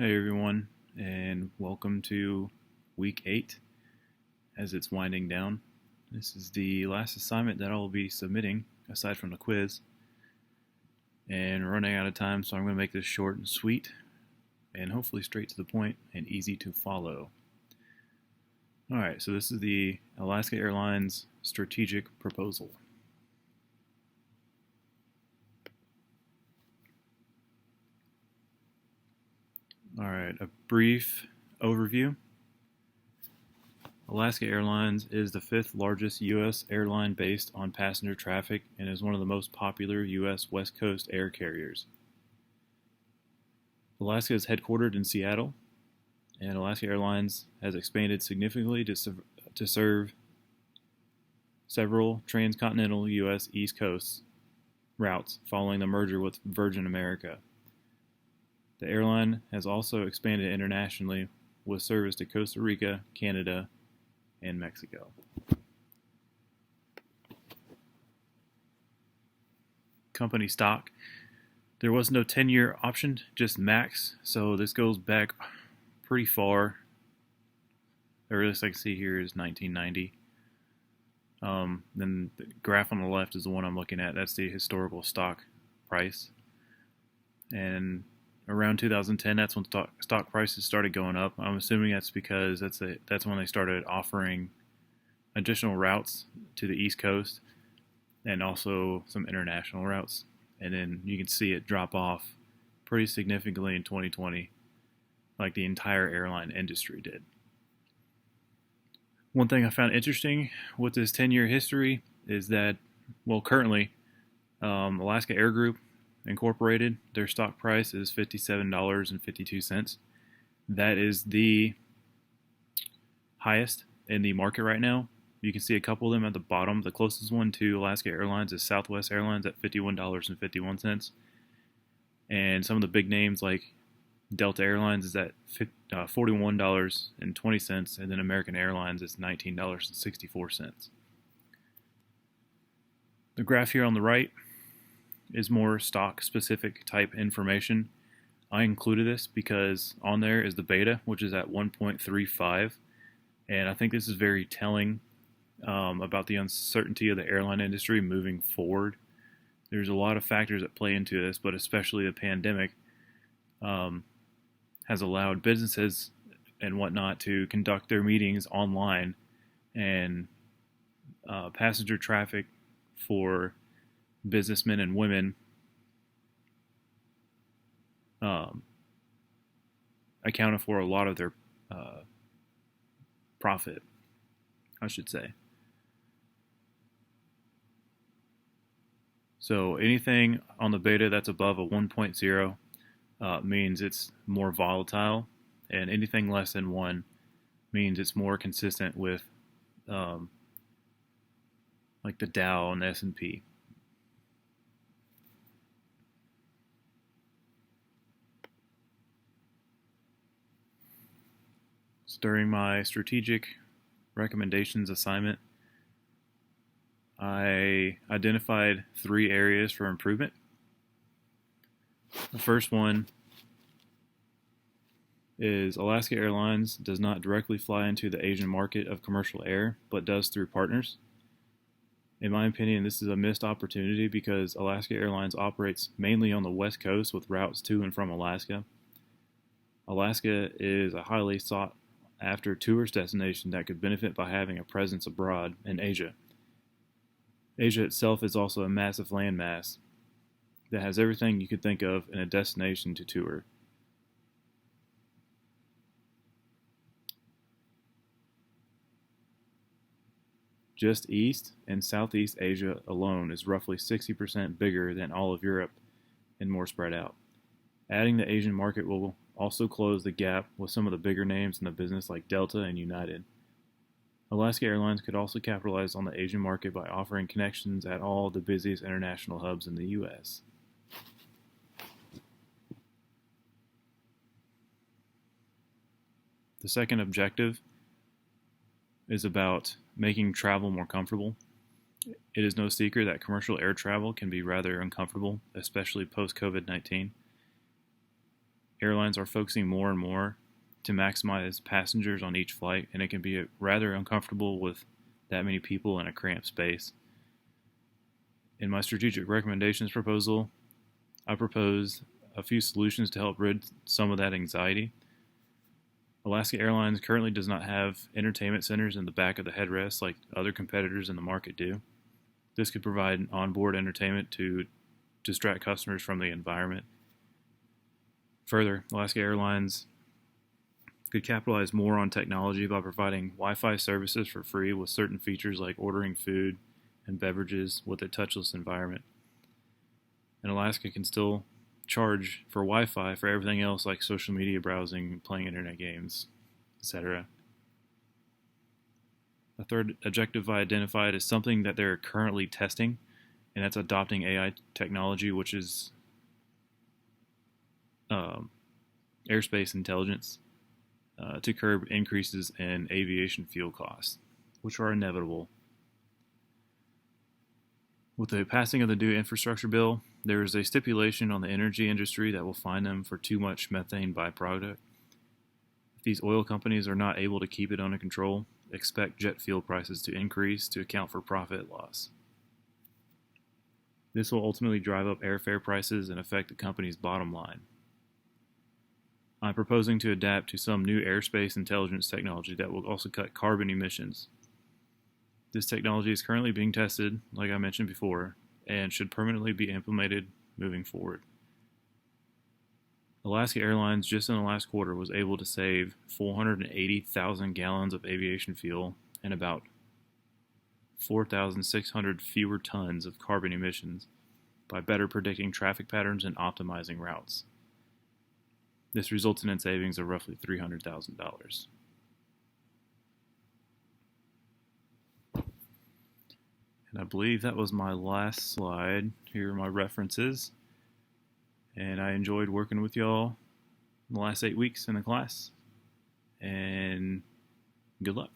Hey everyone, and welcome to week 8 as it's winding down. This is the last assignment that I'll be submitting, aside from the quiz, and we're running out of time, so I'm going to make this short and sweet, and hopefully straight to the point and easy to follow. Alright, so this is the Alaska Airlines strategic proposal. Alright, a brief overview. Alaska Airlines is the fifth largest U.S. airline based on passenger traffic and is one of the most popular U.S. West Coast air carriers. Alaska is headquartered in Seattle, and Alaska Airlines has expanded significantly to serve several transcontinental U.S. East Coast routes following the merger with Virgin America. The airline has also expanded internationally with service to Costa Rica, Canada, and Mexico. Company stock. There was no 10-year option, just max, so this goes back pretty far. The earliest I can see here is 1990. Then the graph on the left is the one I'm looking at. That's the historical stock price. And around 2010, that's when stock prices started going up. I'm assuming that's because that's when they started offering additional routes to the East Coast and also some international routes. And then you can see it drop off pretty significantly in 2020, like the entire airline industry did. One thing I found interesting with this 10-year history is that, currently, Alaska Air Group Incorporated, their stock price is $57.52. That is the highest in the market right now. You can see a couple of them at the bottom. The closest one to Alaska Airlines is Southwest Airlines at $51.51. And some of the big names like Delta Airlines is at $41.20, and then American Airlines is $19.64. The graph here on the right is more stock-specific type information. I included this because on there is the beta, which is at 1.35, and I think this is very telling about the uncertainty of the airline industry moving forward. There's a lot of factors that play into this, but especially the pandemic has allowed businesses and whatnot to conduct their meetings online, and passenger traffic for businessmen and women accounted for a lot of their profit, I should say. So anything on the beta that's above a 1.0 means it's more volatile, and anything less than 1 means it's more consistent with like the Dow and the S&P. So during my strategic recommendations assignment, I identified 3 areas for improvement. The first one is Alaska Airlines does not directly fly into the Asian market of commercial air, but does through partners. In my opinion, this is a missed opportunity because Alaska Airlines operates mainly on the West Coast with routes to and from Alaska. Alaska is a highly sought after tourist destination that could benefit by having a presence abroad in Asia. Asia itself is also a massive landmass that has everything you could think of in a destination to tour. Just East and Southeast Asia alone is roughly 60% bigger than all of Europe and more spread out. Adding the Asian market will also close the gap with some of the bigger names in the business like Delta and United. Alaska Airlines could also capitalize on the Asian market by offering connections at all the busiest international hubs in the U.S. The second objective is about making travel more comfortable. It is no secret that commercial air travel can be rather uncomfortable, especially post-COVID-19. Airlines are focusing more and more to maximize passengers on each flight, and it can be rather uncomfortable with that many people in a cramped space. In my strategic recommendations proposal, I propose a few solutions to help rid some of that anxiety. Alaska Airlines currently does not have entertainment centers in the back of the headrest like other competitors in the market do. This could provide onboard entertainment to distract customers from the environment. Further, Alaska Airlines could capitalize more on technology by providing Wi-Fi services for free with certain features like ordering food and beverages with a touchless environment. And Alaska can still charge for Wi-Fi for everything else like social media browsing, playing internet games, etc. The third objective I identified is something that they're currently testing, and that's adopting AI technology, which is airspace intelligence, to curb increases in aviation fuel costs, which are inevitable. With the passing of the new infrastructure bill, there is a stipulation on the energy industry that will fine them for too much methane byproduct. If these oil companies are not able to keep it under control, expect jet fuel prices to increase to account for profit loss. This will ultimately drive up airfare prices and affect the company's bottom line. I'm proposing to adapt to some new airspace intelligence technology that will also cut carbon emissions. This technology is currently being tested, like I mentioned before, and should permanently be implemented moving forward. Alaska Airlines, just in the last quarter, was able to save 480,000 gallons of aviation fuel and about 4,600 fewer tons of carbon emissions by better predicting traffic patterns and optimizing routes. This resulted in savings of roughly $300,000. And I believe that was my last slide. Here are my references. And I enjoyed working with y'all the last 8 weeks in the class. And good luck.